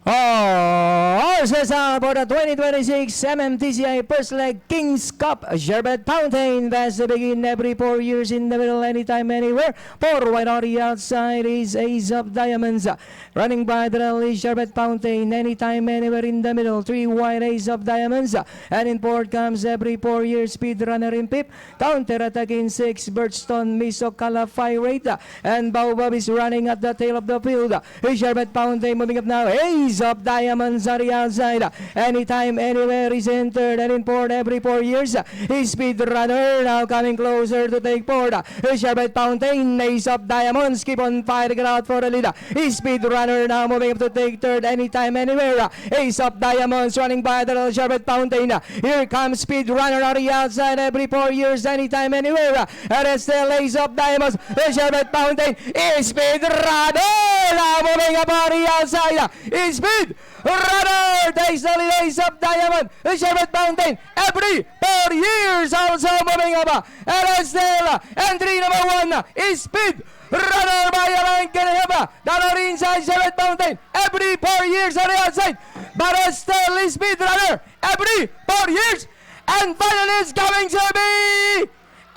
Horses for the 2026 MMTCI First Leg Kings Cup. Sherbet Fountain has to begin every 4 years in the middle, anytime, anywhere. 4 wide on the outside is Ace of Diamonds. Running by the rally, Sherbet Fountain, anytime, anywhere in the middle. 3 wide, Ace of Diamonds. And in fourth comes every 4 years Speed Runner in fifth. Counter attack in 6, Birchstone, Misokala, Fire Rate. And Baobab is running at the tail of the field. Sherbet Fountain moving up now. Ace of Diamonds on the outside. Anytime, anywhere is entered. And in fourth every 4 years. Speed Runner now coming closer to take fourth. Sherbet Fountain, Ace of Diamonds keep on fighting it out for the lead. Speed Runner now moving up to take third. Anytime, anywhere. Ace of Diamonds running by the little Sherbet Fountain. Here comes Speed Runner on the outside every 4 years. Anytime, anywhere. And it's still Ace of Diamonds. Sherbet Fountain. Speed Runner now moving up on the outside. Speed Runner takes the lead. Ace of Diamond. Sherbet Fountain every 4 years also moving up. And it's still entry number 1 is Speed Runner by Alain Caneheba. Down on the inside, Sherbet Fountain every 4 years on the outside. But it's still is Speed Runner every 4 years. And finally it's coming to be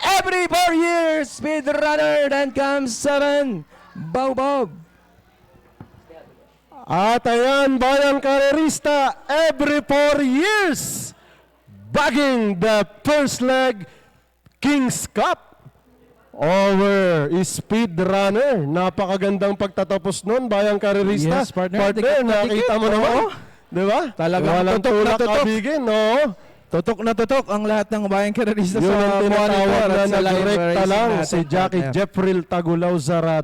every 4 years Speed Runner. Then comes 7 Baobab. At ayan, Bayang Karerista, every 4 years, bagging the first leg Kings Cup over Speed Runner. Napakagandang pagtatapos nun, Bayang Karerista. Yes, partner. Nakita mo naman. Di ba? Talagang walang tutok na tulak tutok. kabigin, no? Tutok ang lahat ng Bayang Karerista Yun sa ang tinatawag monitor na at sa live nagrekta racing lang natin, si Jackie partner. Jeffril Tagulaw Zarat.